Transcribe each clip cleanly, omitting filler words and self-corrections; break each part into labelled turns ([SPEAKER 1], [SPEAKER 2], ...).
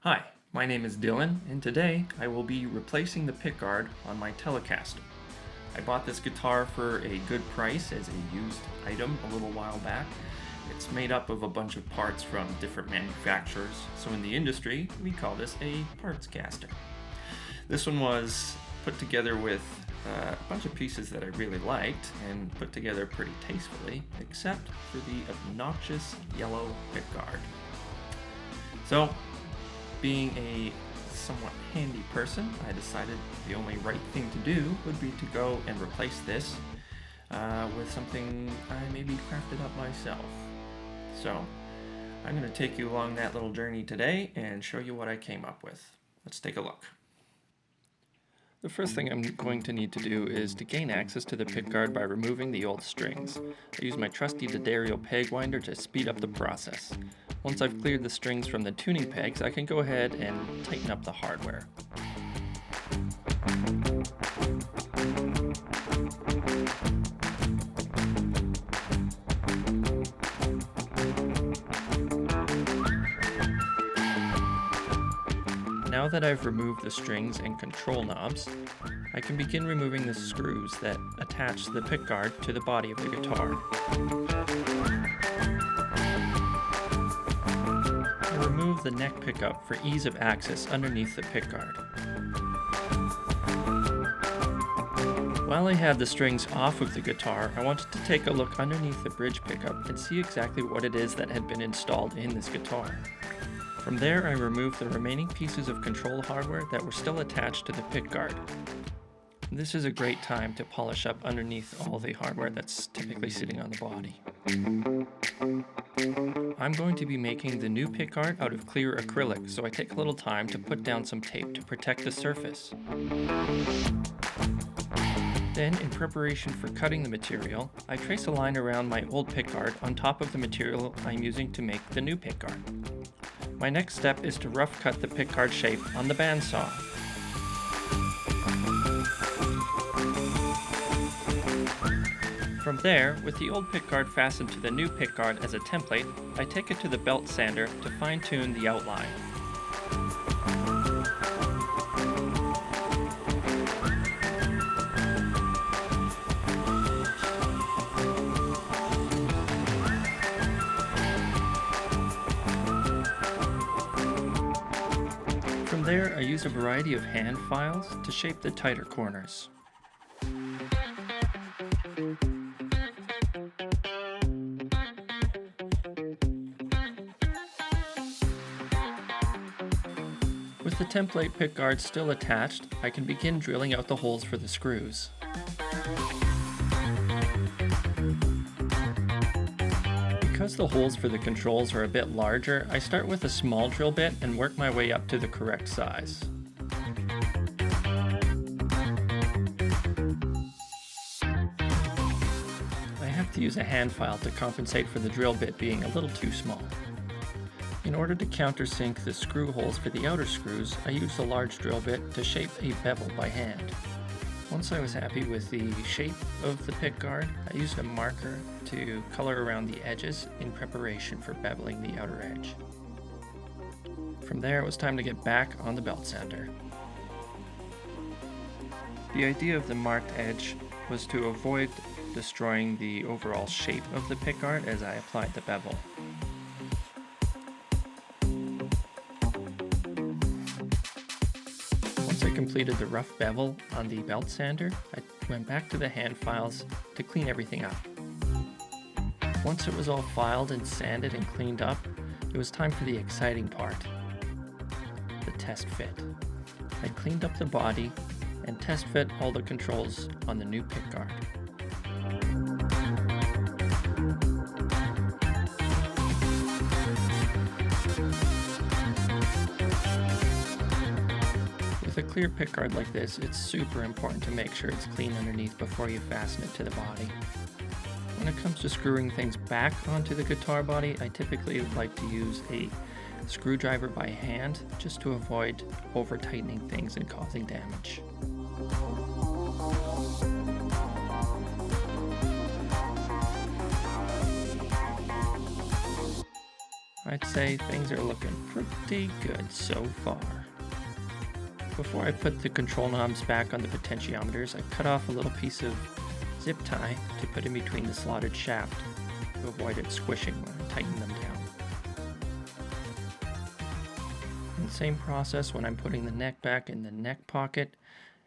[SPEAKER 1] Hi, my name is Dylan, and today I will be replacing the pickguard on my Telecaster. I bought this guitar for a good price as a used item a little while back. It's made up of a bunch of parts from different manufacturers, so in the industry we call this a partscaster. This one was put together with a bunch of pieces that I really liked and put together pretty tastefully, except for the obnoxious yellow pickguard. So, being a somewhat handy person, I decided the only right thing to do would be to go and replace this with something I maybe crafted up myself. So I'm going to take you along that little journey today and show you what I came up with. Let's take a look. The first thing I'm going to need to do is to gain access to the pickguard by removing the old strings. I use my trusty D'Addario peg winder to speed up the process. Once I've cleared the strings from the tuning pegs, I can go ahead and tighten up the hardware. Now that I've removed the strings and control knobs, I can begin removing the screws that attach the pickguard to the body of the guitar. I remove the neck pickup for ease of access underneath the pickguard. While I have the strings off of the guitar, I wanted to take a look underneath the bridge pickup and see exactly what it is that had been installed in this guitar. From there, I removed the remaining pieces of control hardware that were still attached to the pickguard. This is a great time to polish up underneath all the hardware that's typically sitting on the body. I'm going to be making the new pickguard out of clear acrylic, so I take a little time to put down some tape to protect the surface. Then, in preparation for cutting the material, I trace a line around my old pickguard on top of the material I'm using to make the new pickguard. My next step is to rough cut the pickguard shape on the bandsaw. From there, with the old pickguard fastened to the new pickguard as a template, I take it to the belt sander to fine-tune the outline. From there, I use a variety of hand files to shape the tighter corners. With the template pickguard still attached, I can begin drilling out the holes for the screws. Because the holes for the controls are a bit larger, I start with a small drill bit and work my way up to the correct size. I have to use a hand file to compensate for the drill bit being a little too small. In order to countersink the screw holes for the outer screws, I used a large drill bit to shape a bevel by hand. Once I was happy with the shape of the pickguard, I used a marker to color around the edges in preparation for beveling the outer edge. From there, it was time to get back on the belt sander. The idea of the marked edge was to avoid destroying the overall shape of the pickguard as I applied the bevel. Once I completed the rough bevel on the belt sander, I went back to the hand files to clean everything up. Once it was all filed and sanded and cleaned up, it was time for the exciting part, the test fit. I cleaned up the body and test fit all the controls on the new pickguard. With a clear pickguard like this, it's super important to make sure it's clean underneath before you fasten it to the body. When it comes to screwing things back onto the guitar body, I typically like to use a screwdriver by hand just to avoid over-tightening things and causing damage. I'd say things are looking pretty good so far. Before I put the control knobs back on the potentiometers, I cut off a little piece of zip tie to put in between the slotted shaft to avoid it squishing when I tighten them down. And the same process when I'm putting the neck back in the neck pocket.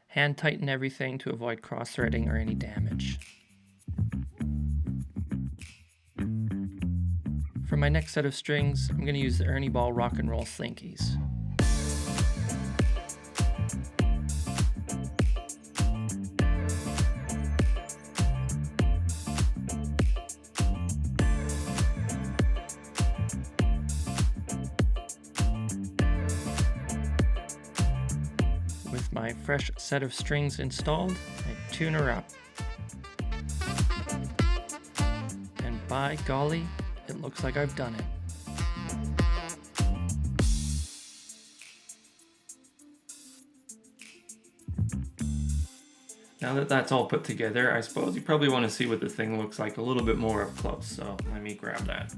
[SPEAKER 1] Hand tighten everything to avoid cross-threading or any damage. For my next set of strings, I'm going to use the Ernie Ball Rock and Roll Slinkies. With my fresh set of strings installed, I tune her up. And by golly, it looks like I've done it. Now that that's all put together, I suppose you probably want to see what the thing looks like a little bit more up close, so let me grab that.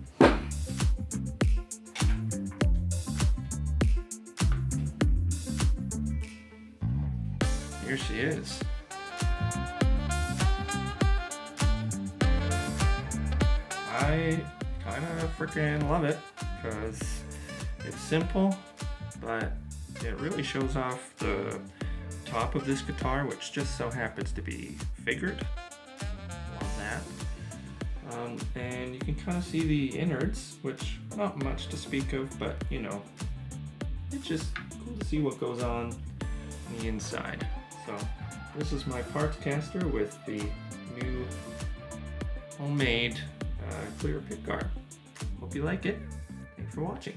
[SPEAKER 1] Here she is. I kind of freaking love it because it's simple, but it really shows off the top of this guitar, which just so happens to be figured. Love that. And you can kind of see the innards, which are not much to speak of, but you know, it's just cool to see what goes on the inside. So this is my partscaster with the new homemade clear pickguard. Hope you like it. Thanks for watching.